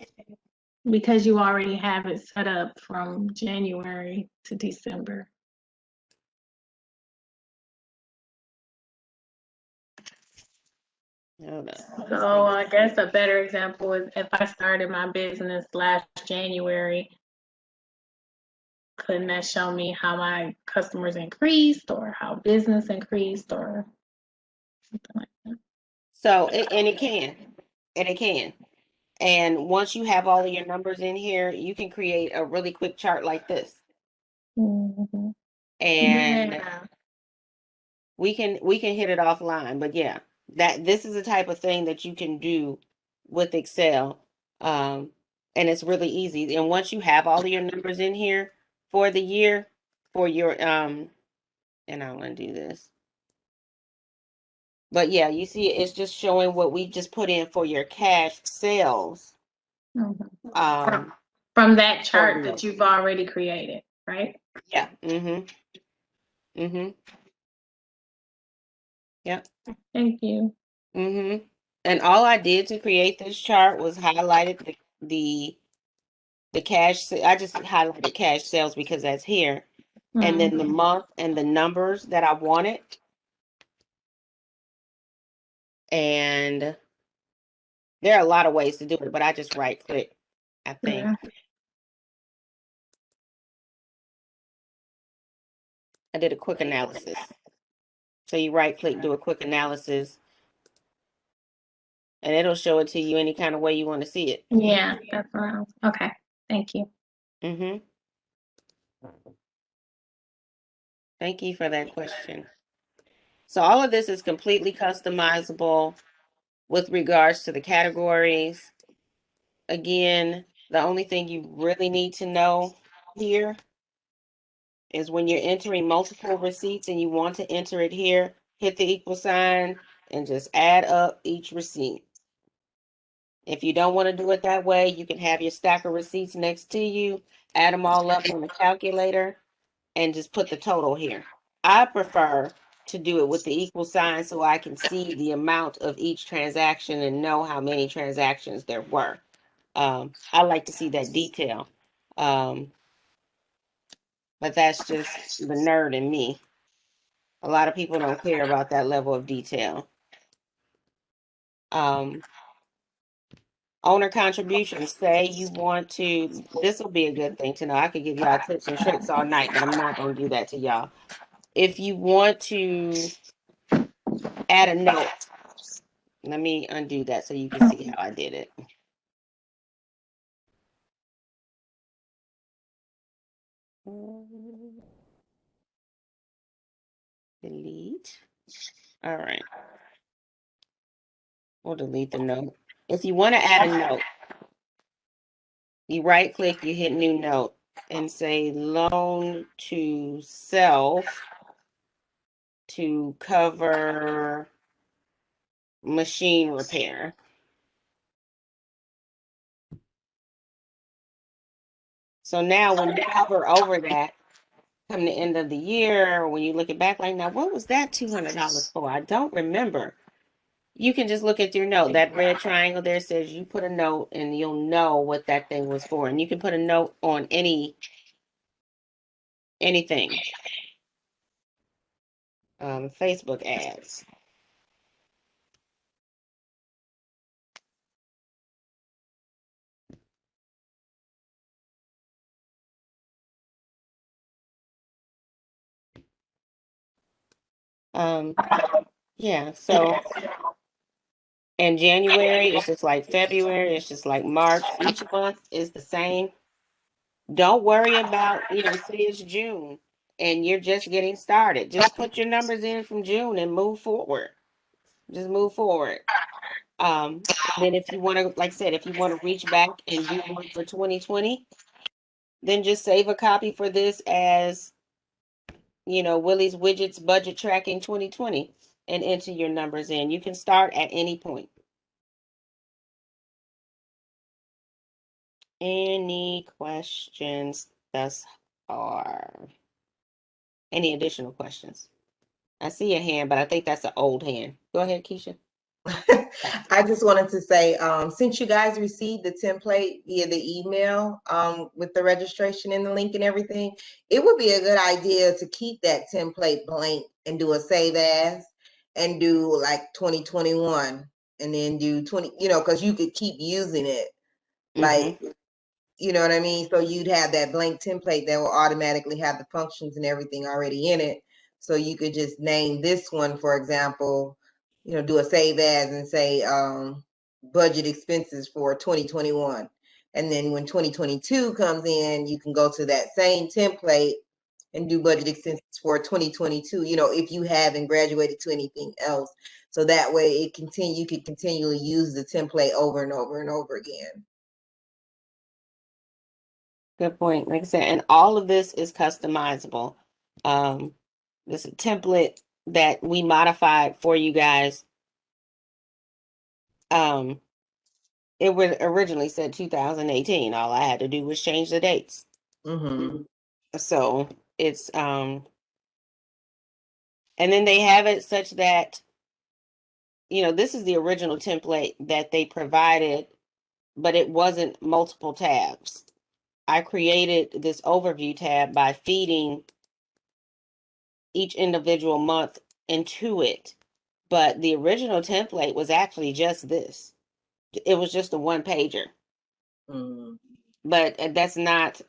Because you already have it set up from January to December. Hold on. So I guess a better example is if I started my business last January, couldn't that show me how my customers increased or how business increased or something like that? So, and it can. And once you have all of your numbers in here, you can create a really quick chart like this. Mm-hmm. And Yeah. we can hit it offline, but yeah, this is the type of thing that you can do with Excel. And it's really easy. And once you have all of your numbers in here for the year, for your and I'll undo this. But yeah, you see it's just showing what we just put in for your cash sales. Mm-hmm. From that chart that you've already created, right? Yeah. Yep. Thank you. And all I did to create this chart was highlighted the cash. I just highlighted cash sales because that's here. And then the month and the numbers that I wanted. And there are a lot of ways to do it, but I just right click, I think. Yeah. I did a quick analysis. So you right click, do a quick analysis, and it'll show it to you any kind of way you want to see it. Yeah, that's what I was, okay. Thank you. Thank you for that question. So all of this is completely customizable with regards to the categories. Again, the only thing you really need to know here is when you're entering multiple receipts and you want to enter it here, hit the equal sign and just add up each receipt. If you don't want to do it that way, you can have your stack of receipts next to you, add them all up on the calculator, and just put the total here. I prefer to do it with the equal sign so I can see the amount of each transaction and know how many transactions there were. I like to see that detail. but that's just the nerd in me. A lot of people don't care about that level of detail. Owner contributions, say you want to, this will be a good thing to know. I could give y'all tips and tricks all night, but I'm not going to do that to y'all. If you want to add a note, let me undo that so you can see how I did it. Delete. All right. We'll delete the note. If you want to add a note, you right click, you hit new note and say loan to self to cover machine repair. So now when you hover over that, come the end of the year, or when you look it back, like, now what was that $200 for? I don't remember. You can just look at your note. That red triangle there says you put a note and you'll know what that thing was for. And you can put a note on anything. Facebook ads. Yeah, so in January, it's just like February, it's just like March. Each month is the same. Don't worry about, say it's June and you're just getting started. Just put your numbers in from June and move forward. Just move forward. Then if you want to, like I said, if you want to reach back and do one for 2020, then just save a copy for this as, Willie's Widgets Budget Tracking 2020 and enter your numbers in. You can start at any point. Any questions thus far? Any additional questions? I see a hand, but I think that's an old hand. Go ahead, Keisha. I just wanted to say, since you guys received the template via the email with the registration and the link and everything, it would be a good idea to keep that template blank and do a save as and do like 2021 and then do 20, because you could keep using it. Like, you know what I mean? So you'd have that blank template that will automatically have the functions and everything already in it. So you could just name this one, for example, do a save as and say budget expenses for 2021. And then when 2022 comes in, you can go to that same template and do budget expenses for 2022, if you haven't graduated to anything else. So that way you could continually use the template over and over and over again. Good point. Like I said, and all of this is customizable. This is a template that we modified for you guys. It was originally said 2018. All I had to do was change the dates. So it's and then they have it such that, this is the original template that they provided, but it wasn't multiple tabs. I created this overview tab by feeding each individual month into it. But the original template was actually just this. It was just a one pager. But that's not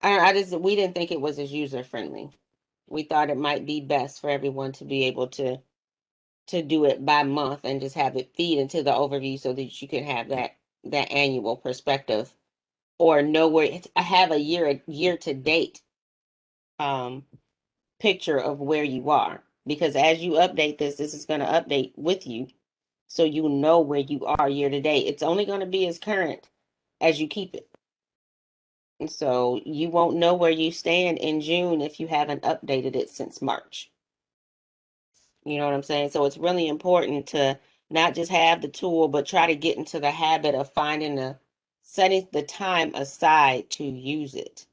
we didn't think it was as user friendly. We thought it might be best for everyone to be able to do it by month and just have it feed into the overview so that you can have that annual perspective or know where I have a year to date picture of where you are, because as you update this is going to update with you so you know where you are year to date. It's only going to be as current as you keep it. And so you won't know where you stand in June if you haven't updated it since March. You know what I'm saying? So it's really important to not just have the tool, but try to get into the habit of setting the time aside to use it.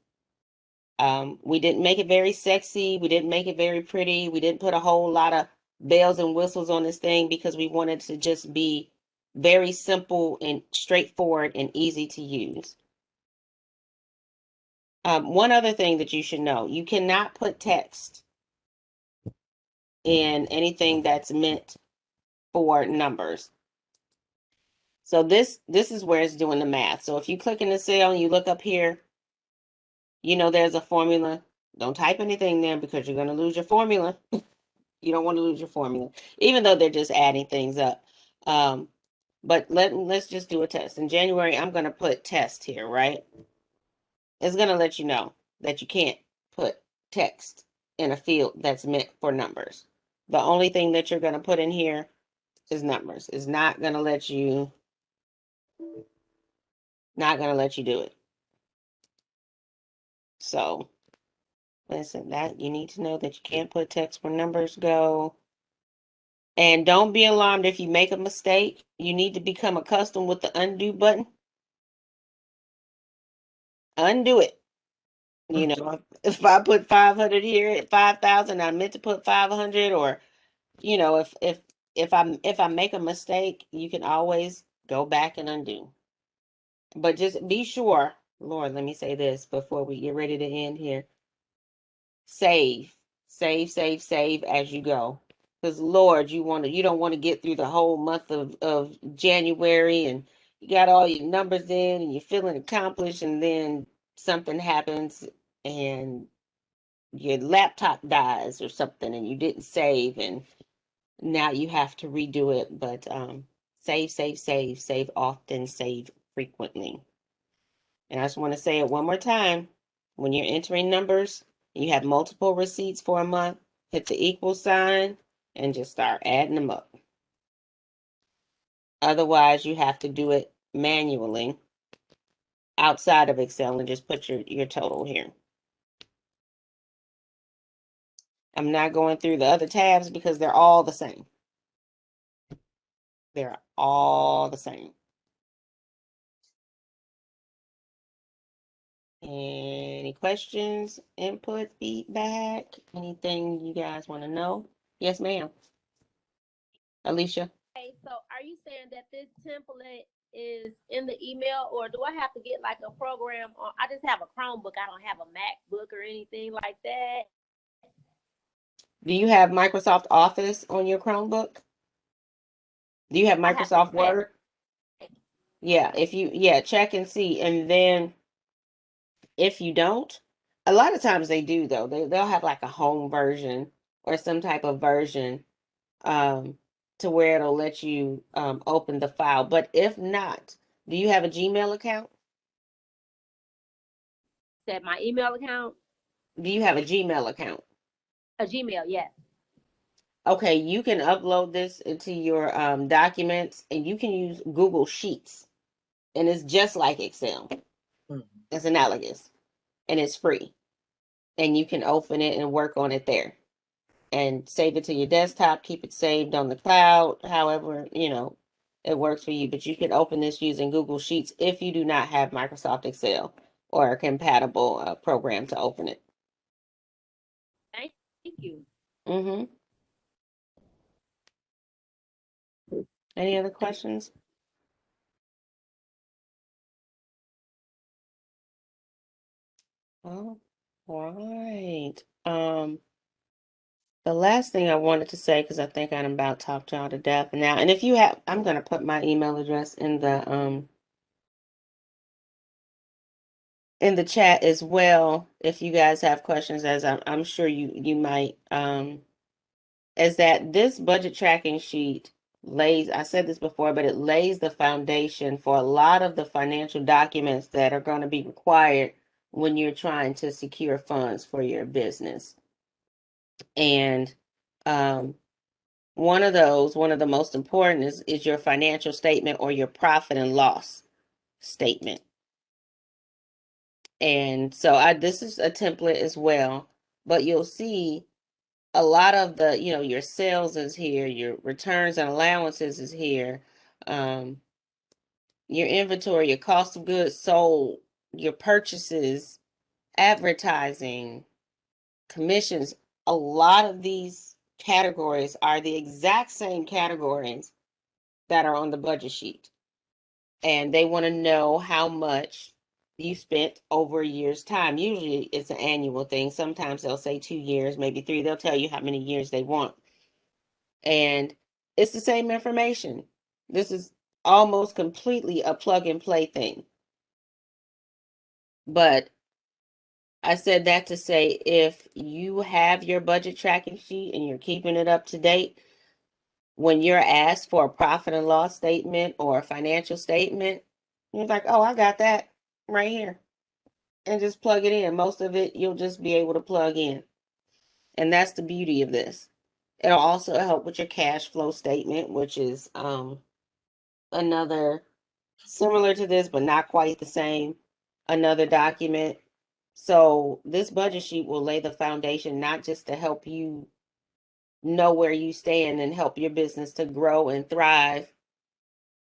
We didn't make it very sexy. We didn't make it very pretty. We didn't put a whole lot of bells and whistles on this thing because we wanted to just be very simple and straightforward and easy to use. One other thing that you should know, you cannot put text in anything that's meant for numbers. So this is where it's doing the math. So if you click in the cell and you look up here, you know there's a formula. Don't type anything there because you're going to lose your formula. You don't want to lose your formula, even though they're just adding things up. But let's just do a test. In January, I'm going to put test here, right? It's going to let you know that you can't put text in a field that's meant for numbers. The only thing that you're going to put in here is numbers. It's not going to let you do it. So listen, that you need to know that you can't put text where numbers go. And don't be alarmed if you make a mistake. You need to become accustomed with the undo button. Undo it. You know, if I put 500 here at 5,000, I meant to put 500, or you know, if I make a mistake, you can always go back and undo. But just be sure, Lord, let me say this before we get ready to end here. Save as you go. Because Lord, you don't want to get through the whole month of January and you got all your numbers in and you're feeling accomplished, and then something happens and your laptop dies or something and you didn't save, and now you have to redo it. But save often, save frequently. And I just want to say it one more time. When you're entering numbers and you have multiple receipts for a month, hit the equal sign and just start adding them up. Otherwise, you have to do it manually outside of Excel and just put your total here. I'm not going through the other tabs because they're all the same. They're all the same. Any questions, input, feedback, anything you guys want to know? Yes, ma'am. Alicia? Okay, so are you saying that this template is in the email, or do I have to get like a program? Or I just have a Chromebook. I don't have a MacBook or anything like that. Do you have Microsoft Office on your Chromebook? Do you have Microsoft Word? Yeah, check and see. And then if you don't, a lot of times they do though. They'll have like a home version or some type of version to where it'll let you open the file. But if not, do you have a Gmail account? That my email account? Do you have a Gmail account? A Gmail, yes. Okay, you can upload this into your documents and you can use Google Sheets. And it's just like Excel. It's analogous and it's free. And you can open it and work on it there and save it to your desktop, keep it saved on the cloud, however, it works for you. But you can open this using Google Sheets if you do not have Microsoft Excel or a compatible program to open it. Thank you. Mm-hmm. Any other questions? All right. The last thing I wanted to say, because I think I'm about to talk y'all to death now, and if you have, I'm gonna put my email address in the chat as well. If you guys have questions, as I'm sure you might, is that this budget tracking sheet lays, I said this before, but it lays the foundation for a lot of the financial documents that are going to be required when you're trying to secure funds for your business. And one of the most important is your financial statement or your profit and loss statement. And so this is a template as well, but you'll see a lot of the, your sales is here, your returns and allowances is here, your inventory, your cost of goods sold, your purchases, advertising, commissions. A lot of these categories are the exact same categories that are on the budget sheet. And they want to know how much you spent over a year's time. Usually it's an annual thing. Sometimes they'll say 2 years, maybe 3. They'll tell you how many years they want. And it's the same information. This is almost completely a plug and play thing. But I said that to say, if you have your budget tracking sheet and you're keeping it up to date, when you're asked for a profit and loss statement or a financial statement, you're like, oh, I got that right here. And just plug it in. Most of it you'll just be able to plug in. And that's the beauty of this. It'll also help with your cash flow statement, which is another similar to this, but not quite the same, another document. So this budget sheet will lay the foundation, not just to help you know where you stand and help your business to grow and thrive,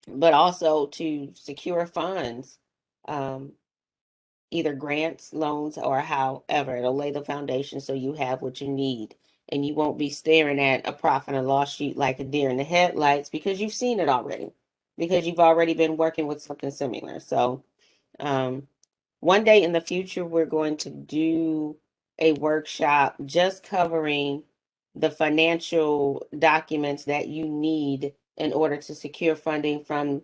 but also to secure funds, either grants, loans, or however. It'll lay the foundation so you have what you need. And you won't be staring at a profit and loss sheet like a deer in the headlights because you've seen it already, because you've already been working with something similar. So one day in the future, we're going to do a workshop just covering the financial documents that you need in order to secure funding from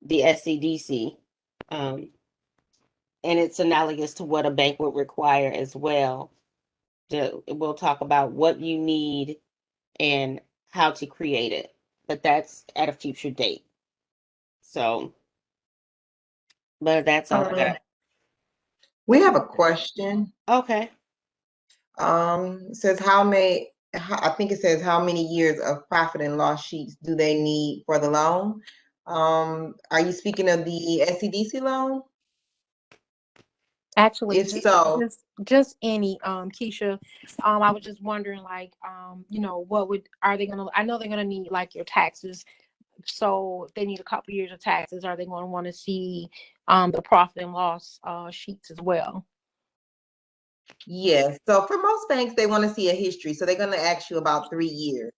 the SEDC. And it's analogous to what a bank would require as well. We'll talk about what you need and how to create it, but that's at a future date. So, but that's all I got. We have a question. Okay. It says I think it says how many years of profit and loss sheets do they need for the loan? Are you speaking of the SEDC loan? Actually, If so, just any, Keisha. I was just wondering, like, what are they gonna? I know they're gonna need like your taxes. So if they need a couple years of taxes, are they going to want to see the profit and loss sheets as well? yes. So for most banks, they want to see a history. So they're going to ask you about 3 years.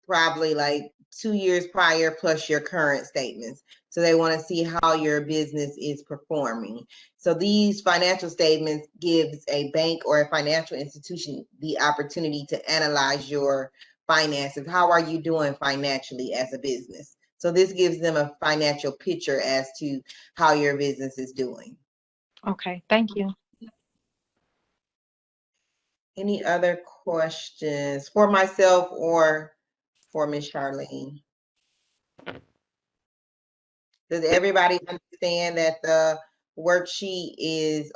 Probably like 2 years prior plus your current statements. So they want to see how your business is performing. So these financial statements gives a bank or a financial institution the opportunity to analyze your finances. How are you doing financially as a business? So this gives them a financial picture as to how your business is doing. Okay, thank you. Any other questions for myself or for Ms. Charlene? Does everybody understand that the worksheet is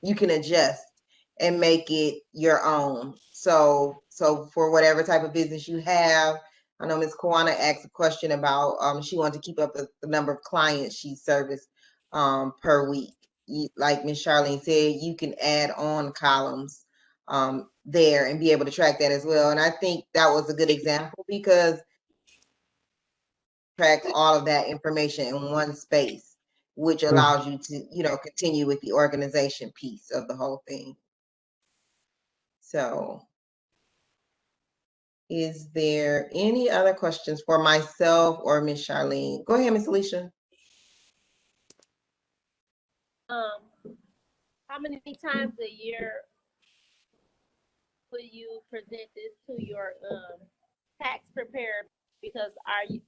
you can adjust and make it your own? So for whatever type of business you have, I know Ms. Kwana asked a question about she wanted to keep up the number of clients she serviced per week. Like Ms. Charlene said, you can add on columns there and be able to track that as well. And I think that was a good example because track all of that information in one space, which allows you to, continue with the organization piece of the whole thing. So is there any other questions for myself or Miss Charlene? Go ahead, Miss Alicia. How many times a year will you present this to your tax preparer? Because this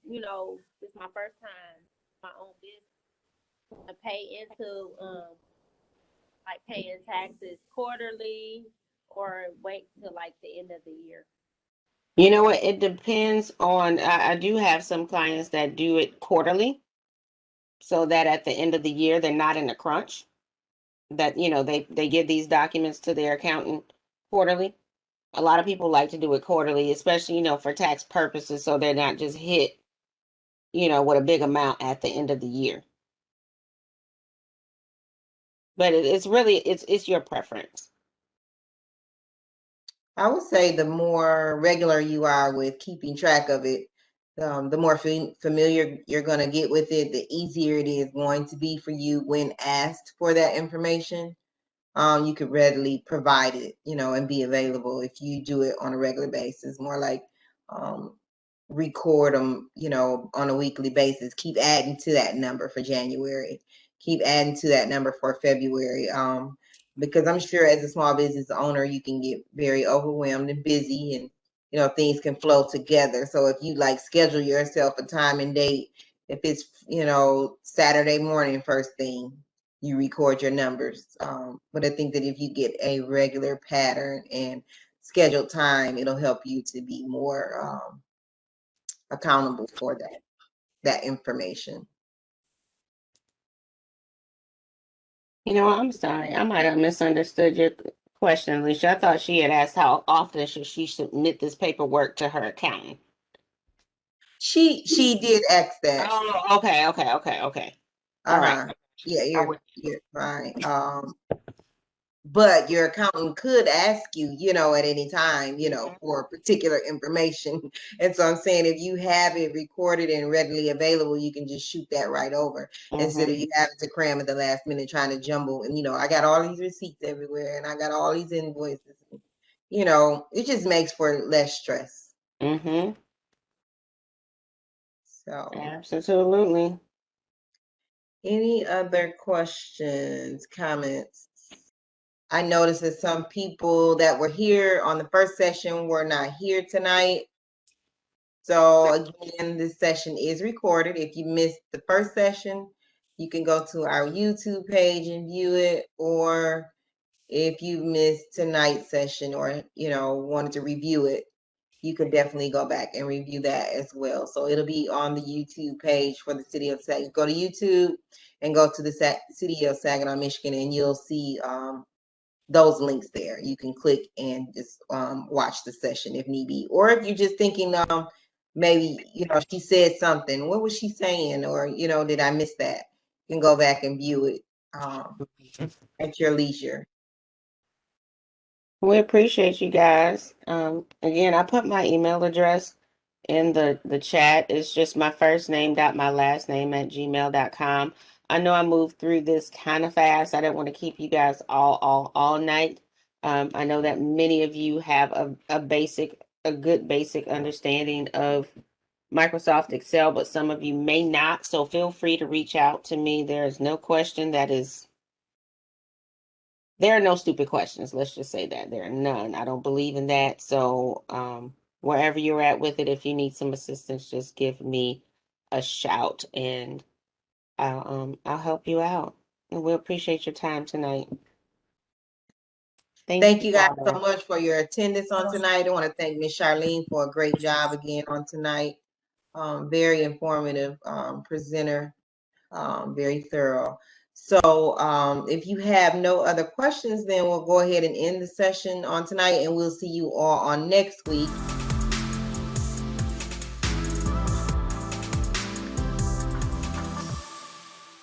is my first time my own business. I pay into like paying taxes quarterly or wait till like the end of the year. You know what? It depends on, I do have some clients that do it quarterly so that at the end of the year, they're not in a crunch. That, they give these documents to their accountant quarterly. A lot of people like to do it quarterly, especially, for tax purposes, so they're not just hit, with a big amount at the end of the year. But it's really, it's your preference. I would say the more regular you are with keeping track of it, the more familiar you're going to get with it, the easier it is going to be for you when asked for that information. You could readily provide it, and be available if you do it on a regular basis, more like record them, on a weekly basis. Keep adding to that number for January. keep adding to that number for February. Because I'm sure as a small business owner, you can get very overwhelmed and busy, and things can flow together. So if you like schedule yourself a time and date, if it's Saturday morning first thing, you record your numbers. But I think that if you get a regular pattern and scheduled time, it'll help you to be more accountable for that information. I'm sorry. I might have misunderstood your question, Alicia. I thought she had asked how often should she submit this paperwork to her accountant. She did ask that. Oh, okay. All right. Yeah, you're fine. But your accountant could ask you, at any time, for particular information. And so I'm saying, if you have it recorded and readily available, you can just shoot that right over instead of you having to cram at the last minute trying to jumble. And, I got all these receipts everywhere and I got all these invoices. It just makes for less stress. So absolutely. Any other questions, comments? I noticed that some people that were here on the first session were not here tonight. So again, this session is recorded. If you missed the first session, you can go to our YouTube page and view it. Or if you missed tonight's session or, wanted to review it, you could definitely go back and review that as well. So it'll be on the YouTube page for the City of Saginaw. Go to YouTube and go to the City of Saginaw, Michigan, and you'll see those links there. You can click and just watch the session if need be. Or if you're just thinking, maybe, she said something. What was she saying? Or, did I miss that? You can go back and view it at your leisure. We appreciate you guys. Again, I put my email address in the chat. It's just my first name dot my last name at gmail.com. I know I moved through this kind of fast. I didn't want to keep you guys all night. I know that many of you have a good basic understanding of Microsoft Excel, but some of you may not. So feel free to reach out to me. There is no question there are no stupid questions. Let's just say that there are none. I don't believe in that. So wherever you're at with it, if you need some assistance, just give me a shout and I'll help you out. And we appreciate your time tonight. Thank you guys so much for your attendance on tonight. I want to thank Ms. Charlene for a great job again on tonight. Very informative presenter, very thorough. So if you have no other questions, then we'll go ahead and end the session on tonight, and we'll see you all on next week.